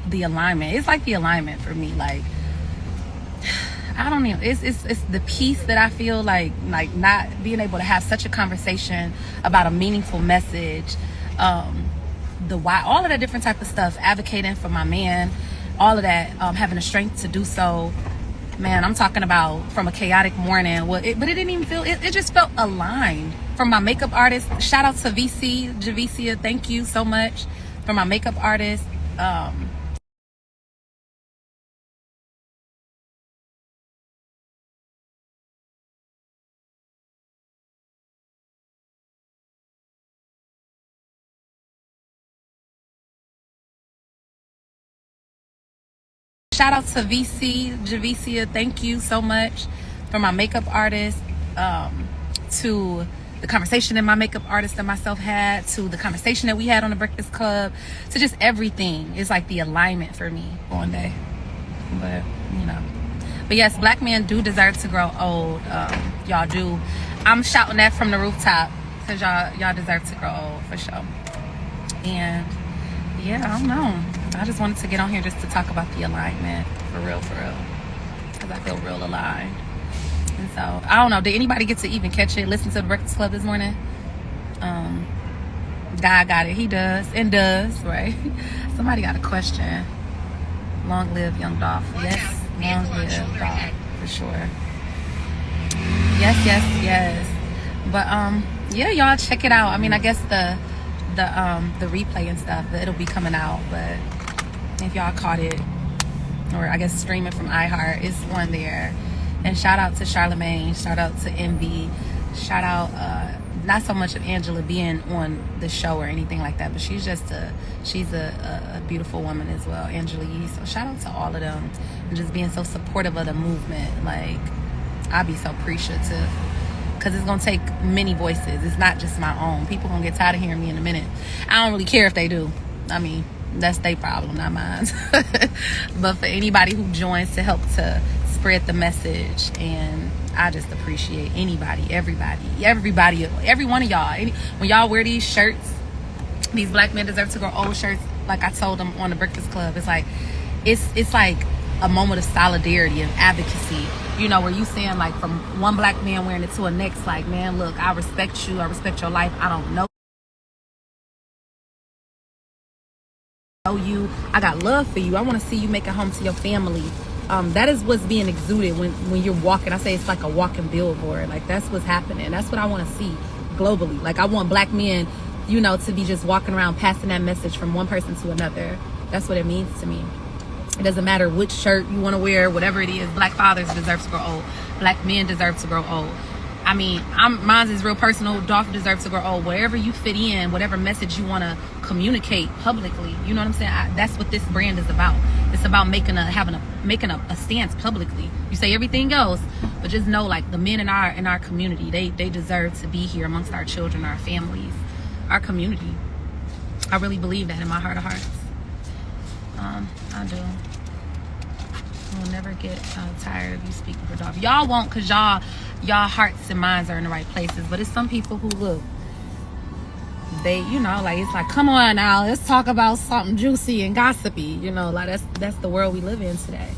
the alignment. It's like the alignment for me. Like, I don't know. It's the peace that I feel like not being able to have such a conversation about a meaningful message, the why, all of that different type of stuff, advocating for my man, all of that, having the strength to do so. Man, I'm talking about from a chaotic morning. But it didn't even feel. It just felt aligned. From my makeup artist, shout out to VC Javicia. Thank you so much. From my makeup artist. Shout out to VC Javicia. Thank you so much. From my makeup artist, to the conversation that my makeup artist and myself had, to the conversation that we had on the Breakfast Club, to just everything. It's like the alignment for me one day. But but yes, black men do deserve to grow old. Y'all do. I'm shouting that from the rooftop, because y'all deserve to grow old for sure. And yeah, I don't know, I just wanted to get on here just to talk about the alignment for real, because I feel real aligned. And so I don't know, did anybody get to even catch it, listen to the Breakfast Club this morning? God got it. He does, right? Somebody got a question. Long live young Dolph. Yes, long live Dolph for sure. Yes. But yeah, y'all check it out. I mean, I guess the replay and stuff, it'll be coming out, but if y'all caught it, or I guess streaming from iHeart, it's on there. And shout out to Charlemagne, shout out to Envy, shout out not so much of Angela being on the show or anything like that, but she's a beautiful woman as well, Angela Yee. So shout out to all of them, and just being so supportive of the movement. Like, I'd be so appreciative, because it's gonna take many voices. It's not just my own. People gonna get tired of hearing me in a minute. I don't really care if they do. I mean, that's their problem, not mine. But for anybody who joins to help to spread the message, and I just appreciate anybody, every one of y'all. When y'all wear these shirts, these black men deserve to grow old shirts, like I told them on the Breakfast Club, it's like a moment of solidarity and advocacy, where you saying, like, from one black man wearing it to a next, like, man, look, I respect you, I respect your life, I don't know you, I got love for you, I want to see you make it home to your family. That is what's being exuded when you're walking. I say it's like a walking billboard. Like, that's what's happening. That's what I want to see globally. Like, I want black men, to be just walking around passing that message from one person to another. That's what it means to me. It doesn't matter which shirt you want to wear, whatever it is. Black fathers deserve to grow old. Black men deserve to grow old. I mean, mine is real personal. Dolph deserves to grow old. Wherever you fit in, whatever message you want to communicate publicly, you know what I'm saying? That's what this brand is about. It's about making a stance publicly. You say everything goes, but just know, like, the men in our community, they deserve to be here amongst our children, our families, our community. I really believe that in my heart of hearts. I do. We'll never get tired of you speaking for Dolph. Y'all won't, because y'all hearts and minds are in the right places. But it's some people who, look, they, like, it's like, come on now, let's talk about something juicy and gossipy. Like, that's the world we live in today.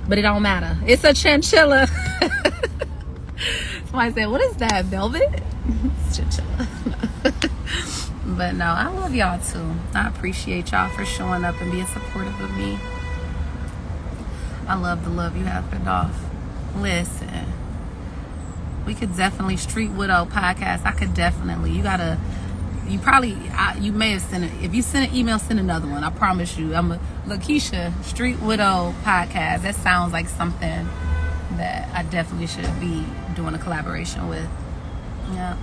But it don't matter. It's a chinchilla. Somebody said, what is that, velvet? It's chinchilla. But no, I love y'all too. I appreciate y'all for showing up and being supportive of me. I love the love you have for Dolph. Listen, we could definitely Street Widow podcast. I could definitely. You may have sent it. If you sent an email, send another one. I promise you. Lakeisha, Street Widow podcast. That sounds like something that I definitely should be doing a collaboration with. Yeah,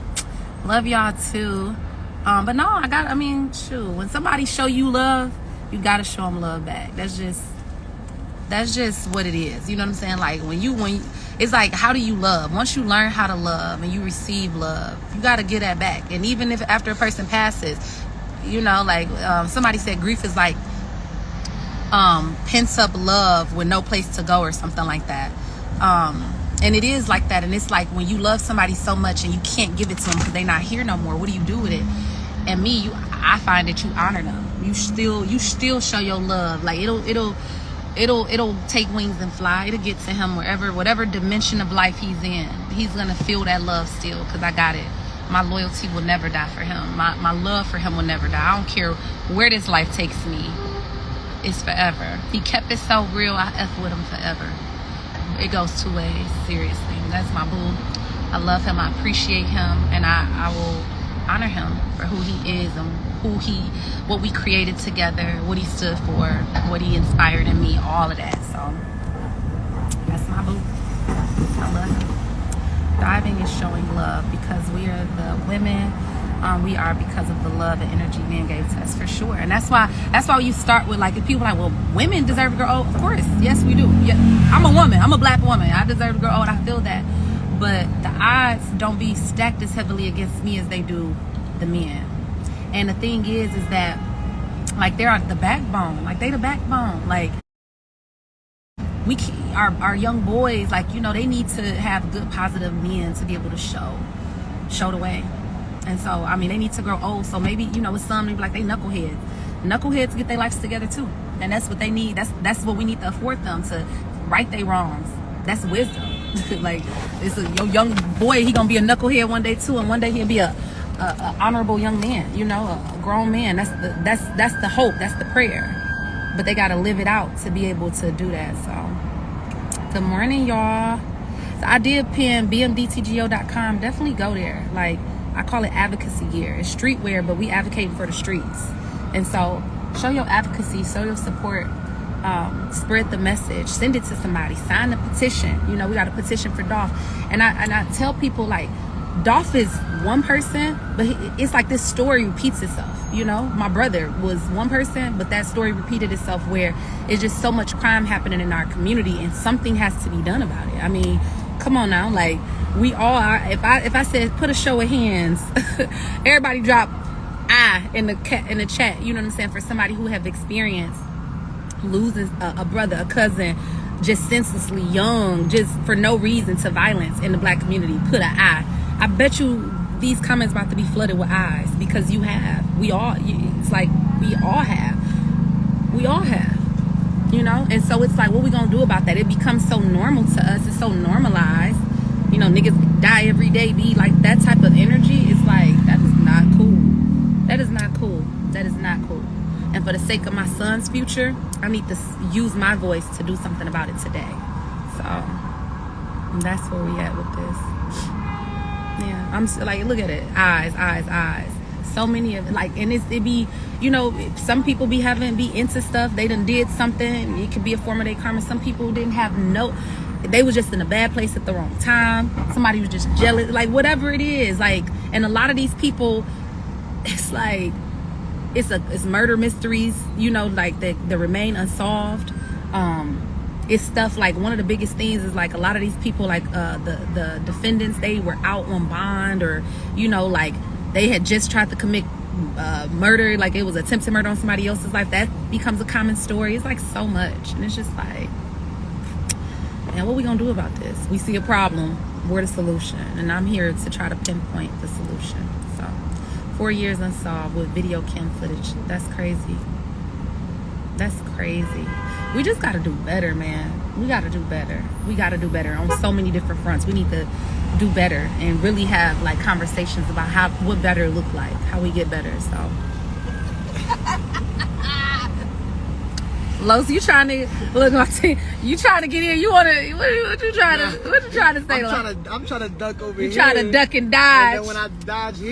love y'all too. But no, when somebody show you love, you gotta show them love back. That's just what it is. You know what I'm saying? Like, when it's like, how do you love? Once you learn how to love and you receive love, you got to get that back. And even if after a person passes, somebody said grief is like pent up love with no place to go or something like that. And it is like that. And it's like, when you love somebody so much and you can't give it to them because they're not here no more, what do you do with it? And I find that you honor them. You still show your love. Like it'll take wings and fly. It'll get to him whatever dimension of life he's in. He's gonna feel that love still, because I got it. My loyalty will never die for him. My love for him will never die. I don't care where this life takes me. It's forever. He kept it so real. I F with him forever. It goes two ways, seriously. That's my boo. I love him. I appreciate him, and I will honor him for who he is and what we created together, what he stood for, what he inspired in me, all of that. So that's my boo. I love him. Diving is showing love, because we are the women. We are because of the love and energy men gave to us, for sure. And that's why you start with, like, if people are like, well, women deserve to grow old. Of course, yes, we do. Yeah, I'm a woman. I'm a black woman. I deserve to grow old. I feel that. But the odds don't be stacked as heavily against me as they do the men. And the thing is that, like, they're the backbone. Like, they the backbone. Like, our young boys, like, you know, they need to have good, positive men to be able to show the way. And so, I mean, they need to grow old. So maybe, you know, with some, maybe like they knuckleheads. Knuckleheads get their lives together too. And that's what they need. That's what we need to afford them, to right their wrongs. That's wisdom. Like, it's your young boy, he gonna be a knucklehead one day too, and one day he'll be a honorable young man, you know, a grown man. That's the hope, that's the prayer. But they gotta live it out to be able to do that. So good morning, y'all. So I did pin bmdtgo.com. Definitely go there. Like, I call it advocacy gear. It's streetwear, but we advocate for the streets. And so show your advocacy, show your support, spread the message, send it to somebody, sign the petition. You know, we got a petition for Dolph. And I tell people, like, Dolph is one person, but it's like this story repeats itself. You know, my brother was one person, but that story repeated itself, where it's just so much crime happening in our community, and something has to be done about it. I mean, come on now, like, we all are. If I said put a show of hands, everybody drop I in the chat. You know what I'm saying? For somebody who have experienced losing a brother, a cousin, just senselessly young, just for no reason, to violence in the black community, put an I bet you these comments about to be flooded with eyes, because you have. We all. It's like we all have. We all have. You know, and so it's like, what we gonna do about that? It becomes so normal to us. It's so normalized. You know, niggas die every day. Be like, that type of energy. It's like, that is not cool. That is not cool. That is not cool. And for the sake of my son's future, I need to use my voice to do something about it today. So that's where we at with this. Yeah, I'm like, look at it. Eyes. So many of it, like, and it be, you know, some people be into stuff. They done did something. It could be a form of their karma. Some people didn't have they was just in a bad place at the wrong time. Somebody was just jealous, like, whatever it is. Like, and a lot of these people, it's like, it's murder mysteries, you know, like, they remain unsolved. It's stuff like, one of the biggest things is, like, a lot of these people, like, the defendants, they were out on bond, or, you know, like, they had just tried to commit murder, like it was attempted murder on somebody else's life. That becomes a common story. It's like so much, and it's just like, man, what we gonna do about this? We see a problem, we're the solution, and I'm here to try to pinpoint the solution. So 4 years unsolved with video cam footage. That's crazy. That's crazy. We just gotta do better, man. We gotta do better. We gotta do better on so many different fronts. We need to do better and really have, like, conversations about what better look like, how we get better. So Los, you trying to look? You trying to get in? You want to? What you trying to say? I'm trying to duck over here. You trying to duck and dodge? And then when I dodge here.